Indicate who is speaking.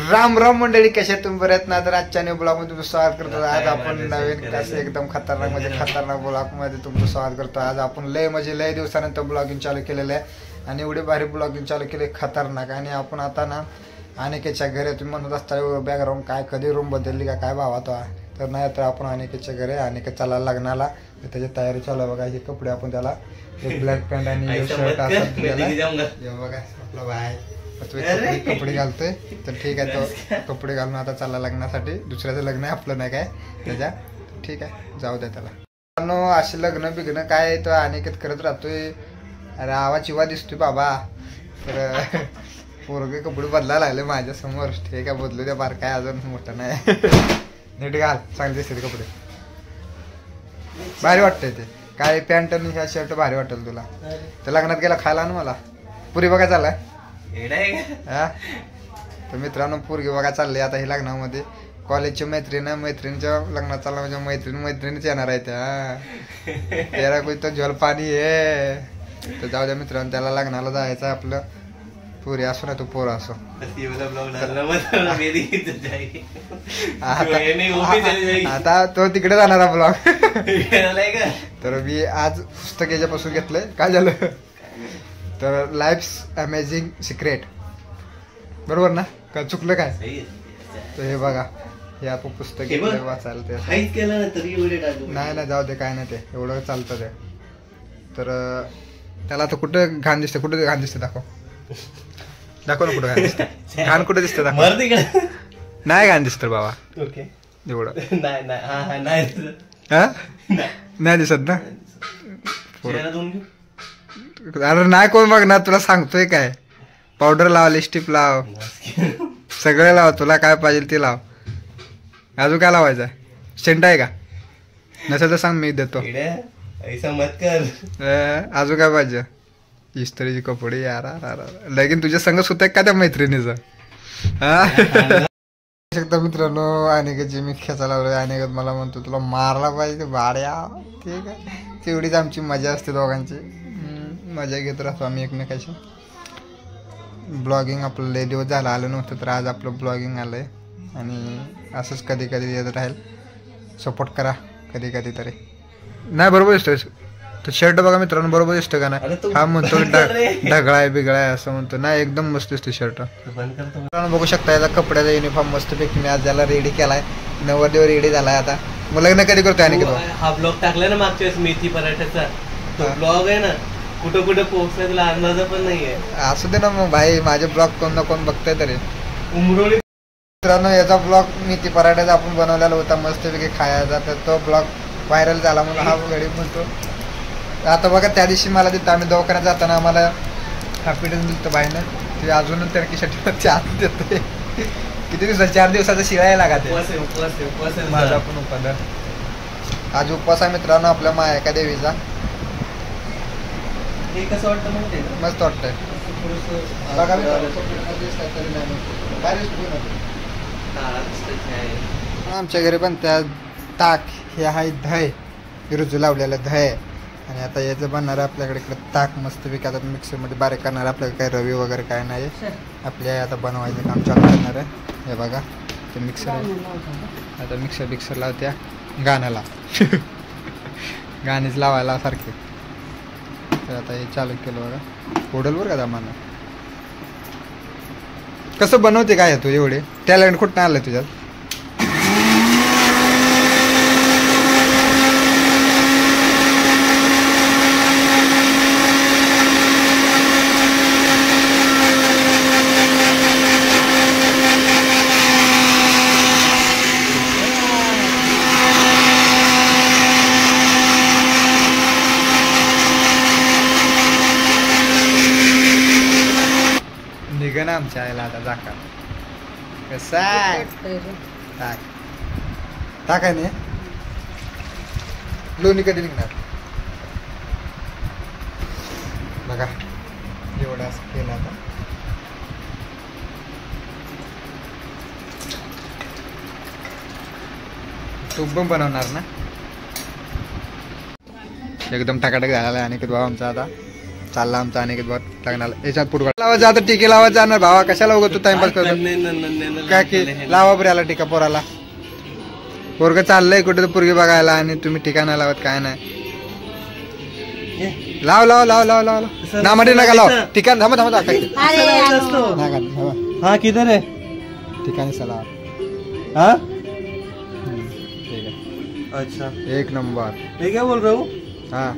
Speaker 1: राम राम मंडळी, कशा तुम्ही बऱ्यात ना. तर आजच्या ब्लॉग मध्ये तुमचं स्वागत करतो. आज आपण नवीन कसं एकदम खतरनाक म्हणजे खतरनाक ब्लॉग मध्ये तुमचं स्वागत करतो. आज आपण लय दिवसानंतर ब्लॉगिंग चालू केलेलं आहे आणि एवढे भारी ब्लॉगिंग चालू केले खतरनाक. आणि आपण आता ना अनिकेतच्या घरी, तुम्ही म्हणत असता बॅकग्राऊंड काय कधी रूम बदलली का काय भावा तो, तर नाही तर आपण अनिकेतच्या घरी, अनिकेत चालायला लग्नाला, त्याची तयारी चालू आहे बघा. हे कपडे आपण त्याला एक ब्लॅक पॅन्ट आणि शर्ट असं बघा आपला बाय कपडे घालतोय. तर ठीक आहे, तो कपडे घालून आता चालला लग्नासाठी. दुसऱ्याचं लग्न आहे, आपलं नाही काय त्याच्या. ठीक आहे, जाऊ द्या त्याला. असे लग्न बिग्न काय तो अनिकेत करत राहतोय. अरे आवाज चिवा दिसतोय बाबा. तर पोरगे कपडे बदलायला लागले माझ्या समोर. ठीक आहे, बदलू द्या, बार काय अजून मोठं नाही. नीट घाल, चांगले दिसते कपडे, भारी वाटतंय ते. काय पॅन्ट आणि ह्या शर्ट भारी वाटेल तुला. तर लग्नात गेला खायला ना मला पुरी बघा चाललाय. हा तर मित्रांनो, पोरगी बघा चालली आता हे लग्नामध्ये. कॉलेजची मैत्रिणीच्या लग्नात चालला म्हणजे मैत्रिणीच येणार आहे त्या. तेरा कोई तो जल पाणी आहे. तर जाऊ द्या मित्रांनो, त्याला लग्नाला जायचं आपलं. पुरी असो ना तू पोर असो. आता तो तिकडे जाणारा ब्लॉग. तर मी आज पुस्तक याच्यापासून घेतलंय. काय झालं तर लाईफ्स अमेझिंग सिक्रेट, बरोबर ना का चुकलं काय. तर हे बघा, हे आपण पुस्तक वाचायला ते नाही जाऊ दे, काय नाही ते एवढं चालतं ते. तर त्याला आता कुठं घाण दिसते, कुठं घाण दिसते दाखव ना कुठं घाण दिसते. घाण कुठं दिसतं दाखव. नाही घाण दिसत बाबा एवढं. नाही दिसत ना. अरे नाही कोण बघणार, तुला सांगतोय काय. पावडर लाव, लिपस्टिक लाव, सगळं लाव, तुला काय पाहिजे ते लाव. अजून काय लावायचं, सेंट आहे का, नसेल तर सांग मी देतो. अजून काय पाहिजे, इस्त्रीचे कपडे यार. लगीन तुझ्या संगच होत का त्या मैत्रिणीचं. शकता मित्रांनो, अनिकेतची मी खेचायला लागलो. अनिकेत मला म्हणतो तुला मारला पाहिजे भाड्या. ठीक आहे, तेवढीच आमची मजा असते दोघांची. मजा घेत राहतो आम्ही एकमेकाशी. ब्लॉगिंग आपलं लय दिवस झालं आलं नव्हतं, तर आज आपलं ब्लॉगिंग आलं आहे. आणि असंच कधी कधी येत राहील. सपोर्ट करा कधी कधी तरी. नाही बरोबर दिसतोय तो शर्ट बघा मित्रांनो, बरोबर दिसतं का नाही. हा म्हणतो ढगळा आहे बिगळा आहे असं म्हणतो. नाही एकदम मस्त दिसतो शर्ट. बघू शकता याचा कपड्याचा युनिफॉर्म मस्तपैकी मी आज याला रेडी केलाय. नवरदेव रेडी झालाय. आता मग लग्न कधी करतोय आणि
Speaker 2: हा ब्लॉग टाकलाय ना मागच्या वेळेस मेथी पराठ्याचा, तो ब्लॉग आहे ना, कुठं कुठं पोहोचलाय तुला अंदाजा पण नाहीये. असू दे ना मग भाई, माझे ब्लॉग कोण ना कोण बघताय तरी. उमरोळी मित्रांनो, याचा ब्लॉग मेथी पराठ्याचा आपण बनवलेला होता मस्तपैकी खायचा. तर तो ब्लॉग व्हायरल झाला म्हणून हा गडी म्हणतो. आता बघा त्या दिवशी मला तिथं आम्ही दवाखान्यात जाताना आम्हाला हॅपीडन दिलं बाईनं. ते अजून टर्कीसाठी 4 देतोय. किती दिवसात 4 दिवसाचा शिळायला लागत माझा पण उपवास. आज उपवास आहे मित्रांनो आपल्या मायका देवीचा. कसं वाटतं माहिती आहे,
Speaker 1: मस्त वाटतंय. आमच्या घरी पण त्या ताक हे आहे, दही रुजू लावलेलं दही. आणि आता याचं बनणार आहे आपल्याकडे इकडे ताक मस्तपैकी. आता मिक्सरमध्ये बारीक करणार आहे. आपल्याकडे काही रवी वगैरे काय नाही. आपल्या आता बनवायचं काम चालू करणार आहे. हे बघा ते मिक्सर आहे. आता मिक्सर लावत्या गाण्याला गाणीच लावायला सारखे. तर आता हे चालू केलं बघा. ओढलवर का जमाना कसं बनवते काय तू एवढे टॅलेंट कुठं आलं तुझ्यात. निघन आमच्या आईला आता जाका कसा ताक ताक आहे ना. लोणी कधी निघणार बघा. एवढं असं केलं आता. तूप पण बनवणार ना. एकदम टाकाटक झालेला आहे आणि बाबा आमचा आता चालला आमचा अनेक बहुत लग्नाला याच्यात पुढे लावायचं आता टिके लावायचं जाणार भावा कशाला उगं तू टाइमपास करतो काय की लावा बरं याला टिका पोराला पोरग चाललंय कुठे तर पोरगी बघायला आणि तुम्ही ठिकाणा लावत काय नाही लाव लाव लाव लाव लाव ना मध्ये नका लाव ठिकाण थांबा थांबा
Speaker 2: हाँ किधर है
Speaker 1: ठिकाणी चला
Speaker 2: हाँ
Speaker 1: ठीक है
Speaker 2: अच्छा
Speaker 1: एक नंबर
Speaker 2: मैं क्या बोल रहा हूँ
Speaker 1: हाँ